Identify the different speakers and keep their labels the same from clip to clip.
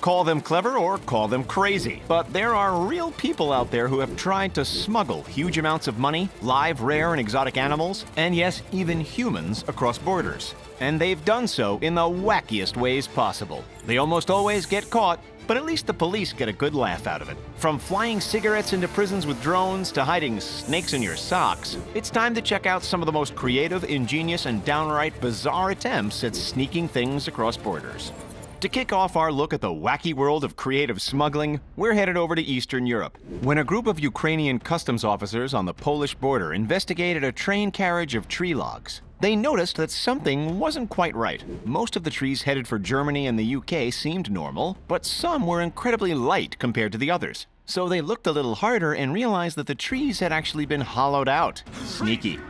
Speaker 1: Call them clever or call them crazy, but there are real people out there who have tried to smuggle huge amounts of money, live, rare, and exotic animals, and yes, even humans across borders. And they've done so in the wackiest ways possible. They almost always get caught, but at least the police get a good laugh out of it. From flying cigarettes into prisons with drones to hiding snakes in your socks, it's time to check out some of the most creative, ingenious, and downright bizarre attempts at sneaking things across borders. To kick off our look at the wacky world of creative smuggling, we're headed over to Eastern Europe, when a group of Ukrainian customs officers on the Polish border investigated a train carriage of tree logs. They noticed that something wasn't quite right. Most of the trees headed for Germany and the UK seemed normal, but some were incredibly light compared to the others. So they looked a little harder and realized that the trees had actually been hollowed out. Sneaky.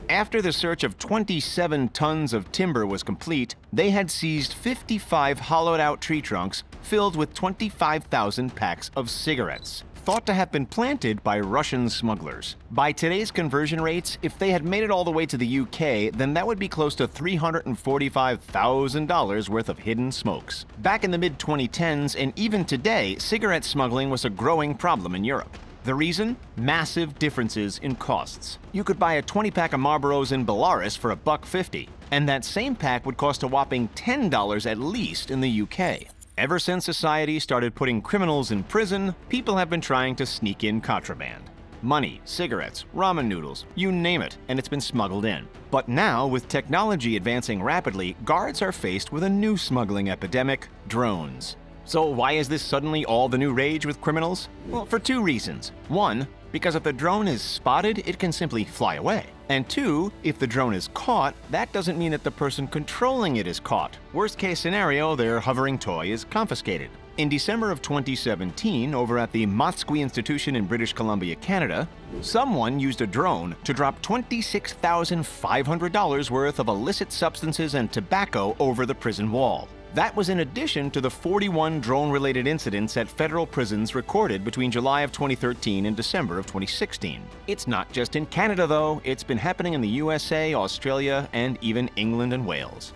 Speaker 1: After the search of 27 tons of timber was complete, they had seized 55 hollowed-out tree trunks filled with 25,000 packs of cigarettes, thought to have been planted by Russian smugglers. By today's conversion rates, if they had made it all the way to the UK, then that would be close to $345,000 worth of hidden smokes. Back in the mid-2010s, and even today, cigarette smuggling was a growing problem in Europe. The reason? Massive differences in costs. You could buy a 20-pack of Marlboros in Belarus for $1.50, and that same pack would cost a whopping $10 at least in the UK. Ever since society started putting criminals in prison, people have been trying to sneak in contraband. Money, cigarettes, ramen noodles, you name it, and it's been smuggled in. But now, with technology advancing rapidly, guards are faced with a new smuggling epidemic: drones. So why is this suddenly all the new rage with criminals? Well, for two reasons. One, because if the drone is spotted, it can simply fly away. And two, if the drone is caught, that doesn't mean that the person controlling it is caught. Worst case scenario, their hovering toy is confiscated. In December of 2017, over at the Motsqui Institution in British Columbia, Canada, someone used a drone to drop $26,500 worth of illicit substances and tobacco over the prison wall. That was in addition to the 41 drone-related incidents at federal prisons recorded between July of 2013 and December of 2016. It's not just in Canada, though. It's been happening in the USA, Australia, and even England and Wales.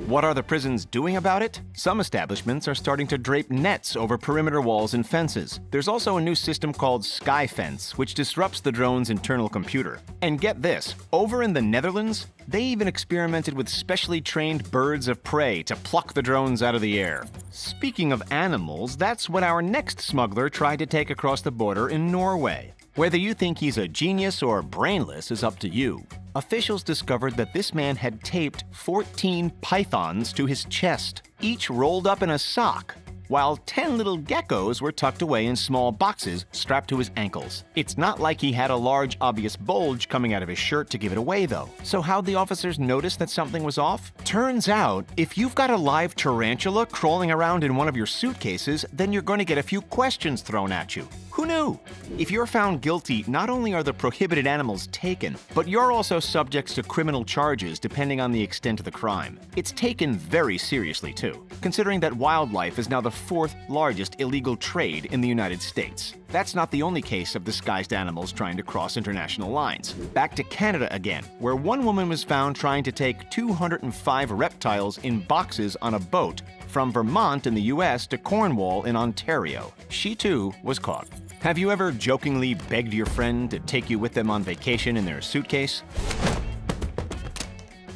Speaker 1: What are the prisons doing about it? Some establishments are starting to drape nets over perimeter walls and fences. There's also a new system called Skyfence, which disrupts the drone's internal computer. And get this, over in the Netherlands, they even experimented with specially trained birds of prey to pluck the drones out of the air. Speaking of animals, that's what our next smuggler tried to take across the border in Norway. Whether you think he's a genius or brainless is up to you. Officials discovered that this man had taped 14 pythons to his chest, each rolled up in a sock, while 10 little geckos were tucked away in small boxes strapped to his ankles. It's not like he had a large, obvious bulge coming out of his shirt to give it away, though. So how'd the officers notice that something was off? Turns out, if you've got a live tarantula crawling around in one of your suitcases, then you're going to get a few questions thrown at you. Who knew? If you're found guilty, not only are the prohibited animals taken, but you're also subject to criminal charges depending on the extent of the crime. It's taken very seriously, too, considering that wildlife is now the fourth largest illegal trade in the United States. That's not the only case of disguised animals trying to cross international lines. Back to Canada again, where one woman was found trying to take 205 reptiles in boxes on a boat from Vermont in the US to Cornwall in Ontario. She too was caught. Have you ever jokingly begged your friend to take you with them on vacation in their suitcase?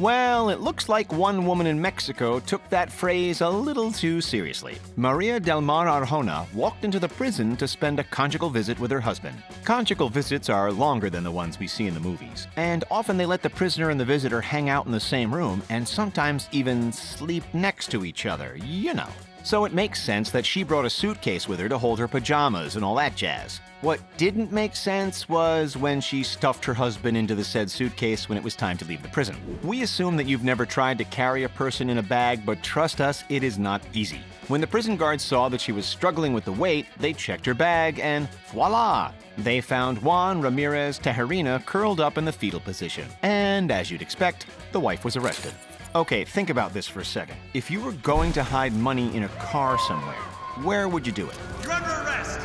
Speaker 1: Well, it looks like one woman in Mexico took that phrase a little too seriously. Maria del Mar Arjona walked into the prison to spend a conjugal visit with her husband. Conjugal visits are longer than the ones we see in the movies, and often they let the prisoner and the visitor hang out in the same room and sometimes even sleep next to each other, you know. So it makes sense that she brought a suitcase with her to hold her pajamas and all that jazz. What didn't make sense was when she stuffed her husband into the said suitcase when it was time to leave the prison. We assume that you've never tried to carry a person in a bag, but trust us, it is not easy. When the prison guards saw that she was struggling with the weight, they checked her bag and voila! They found Juan Ramirez Tejerina curled up in the fetal position. And as you'd expect, the wife was arrested. Okay, think about this for a second. If you were going to hide money in a car somewhere, where would you do it?
Speaker 2: You're under arrest!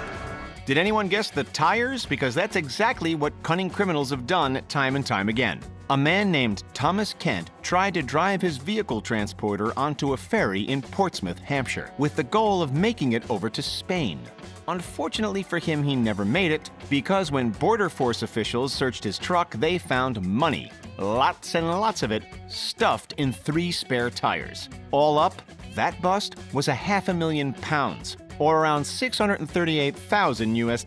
Speaker 1: Did anyone guess the tires? Because that's exactly what cunning criminals have done time and time again. A man named Thomas Kent tried to drive his vehicle transporter onto a ferry in Portsmouth, Hampshire, with the goal of making it over to Spain. Unfortunately for him, he never made it, because when Border Force officials searched his truck, they found money, lots and lots of it, stuffed in 3 spare tires. All up, that bust was £500,000, or around $638,000 US.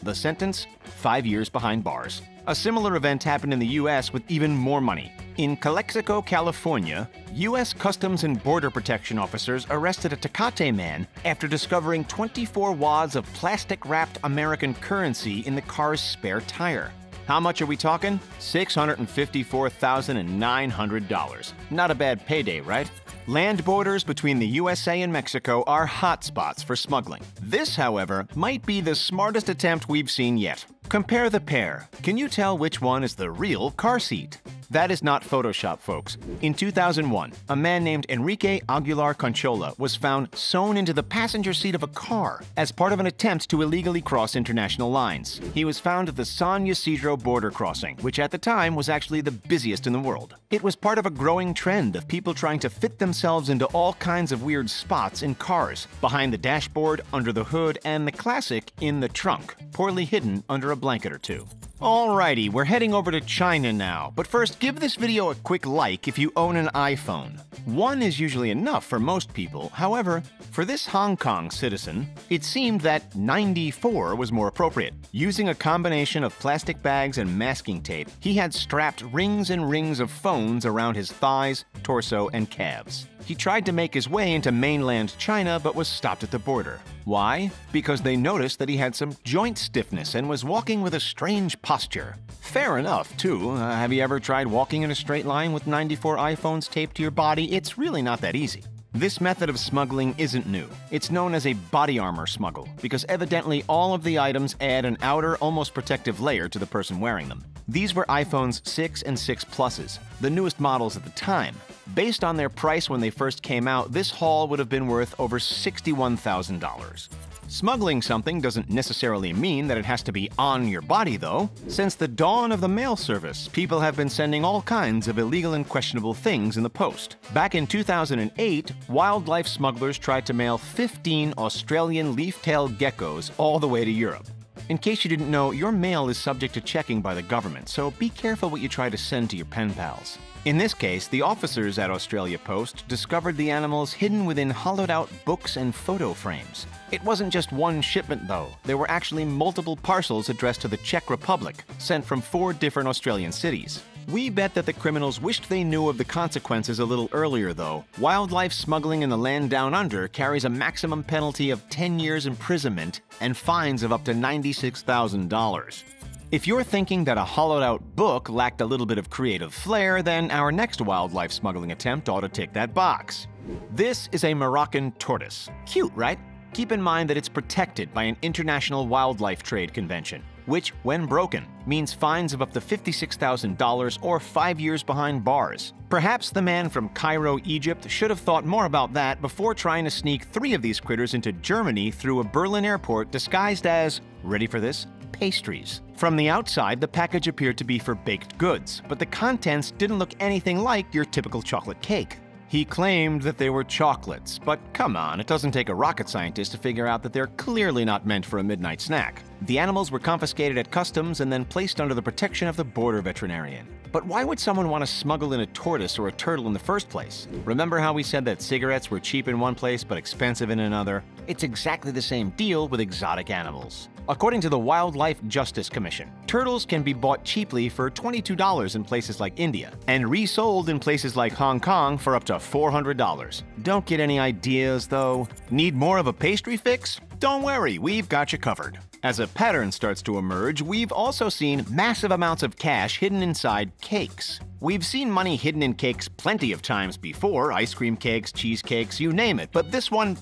Speaker 1: The sentence? 5 years behind bars. A similar event happened in the U.S. with even more money. In Calexico, California, U.S. Customs and Border Protection officers arrested a Tecate man after discovering 24 wads of plastic-wrapped American currency in the car's spare tire. How much are we talking? $654,900. Not a bad payday, right? Land borders between the USA and Mexico are hotspots for smuggling. This, however, might be the smartest attempt we've seen yet. Compare the pair. Can you tell which one is the real car seat? That is not Photoshop, folks. In 2001, a man named Enrique Aguilar CANCHOLA was found sewn into the passenger seat of a car as part of an attempt to illegally cross international lines. He was found at the San Ysidro border crossing, which at the time was actually the busiest in the world. It was part of a growing trend of people trying to fit themselves into all kinds of weird spots in cars, behind the dashboard, under the hood, and the classic, in the trunk, poorly hidden under a blanket or two. Alrighty, we're heading over to China now, but first give this video a quick like if you own an iPhone. 1 is usually enough for most people. However, for this Hong Kong citizen, it seemed that 94 was more appropriate. Using a combination of plastic bags and masking tape, he had strapped rings and rings of phones around his thighs, torso, and calves. He tried to make his way into mainland China but was stopped at the border. Why? Because they noticed that he had some joint stiffness and was walking with a strange posture. Fair enough, too. Have you ever tried walking in a straight line with 94 iPhones taped to your body? It's really not that easy. This method of smuggling isn't new. It's known as a body armor smuggle, because evidently all of the items add an outer, almost protective layer to the person wearing them. These were iPhones 6 and 6 Pluses, the newest models at the time. Based on their price when they first came out, this haul would have been worth over $61,000. Smuggling something doesn't necessarily mean that it has to be on your body, though. Since the dawn of the mail service, people have been sending all kinds of illegal and questionable things in the post. Back in 2008, wildlife smugglers tried to mail 15 Australian leaf-tailed geckos all the way to Europe. In case you didn't know, your mail is subject to checking by the government, so be careful what you try to send to your pen pals. In this case, the officers at Australia Post discovered the animals hidden within hollowed-out books and photo frames. It wasn't just one shipment, though. There were actually multiple parcels addressed to the Czech Republic, sent from 4 different Australian cities. We bet that the criminals wished they knew of the consequences a little earlier, though. Wildlife smuggling in the land down under carries a maximum penalty of 10 years imprisonment and fines of up to $96,000. If you're thinking that a hollowed-out book lacked a little bit of creative flair, then our next wildlife smuggling attempt ought to tick that box. This is a Moroccan tortoise. Cute, right? Keep in mind that it's protected by an international wildlife trade convention, which, when broken, means fines of up to $56,000 or 5 years behind bars. Perhaps the man from Cairo, Egypt should have thought more about that before trying to sneak 3 of these critters into Germany through a Berlin airport disguised as, ready for this, pastries. From the outside, the package appeared to be for baked goods, but the contents didn't look anything like your typical chocolate cake. He claimed that they were chocolates, but come on, it doesn't take a rocket scientist to figure out that they're clearly not meant for a midnight snack. The animals were confiscated at customs and then placed under the protection of the border veterinarian. But why would someone want to smuggle in a tortoise or a turtle in the first place? Remember how we said that cigarettes were cheap in one place but expensive in another? It's exactly the same deal with exotic animals. According to the Wildlife Justice Commission, turtles can be bought cheaply for $22 in places like India, and resold in places like Hong Kong for up to $400. Don't get any ideas, though? Need more of a pastry fix? Don't worry, we've got you covered. As a pattern starts to emerge, we've also seen massive amounts of cash hidden inside cakes. We've seen money hidden in cakes plenty of times before, ice cream cakes, cheesecakes, you name it, but this one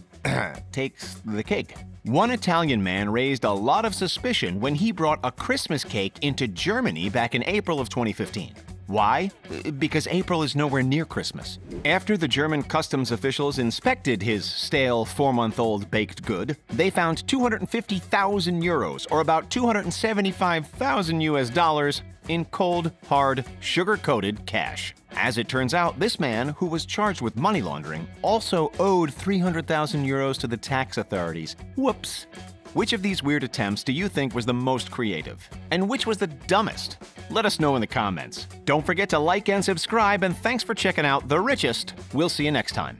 Speaker 1: takes the cake. One Italian man raised a lot of suspicion when he brought a Christmas cake into Germany back in April of 2015. Why? Because April is nowhere near Christmas. After the German customs officials inspected his stale 4-month-old baked good, they found 250,000 euros, or about 275,000 US dollars, in cold, hard, sugar-coated cash. As it turns out, this man, who was charged with money laundering, also owed 300,000 euros to the tax authorities. Whoops! Which of these weird attempts do you think was the most creative? And which was the dumbest? Let us know in the comments. Don't forget to like and subscribe, and thanks for checking out The Richest. We'll see you next time.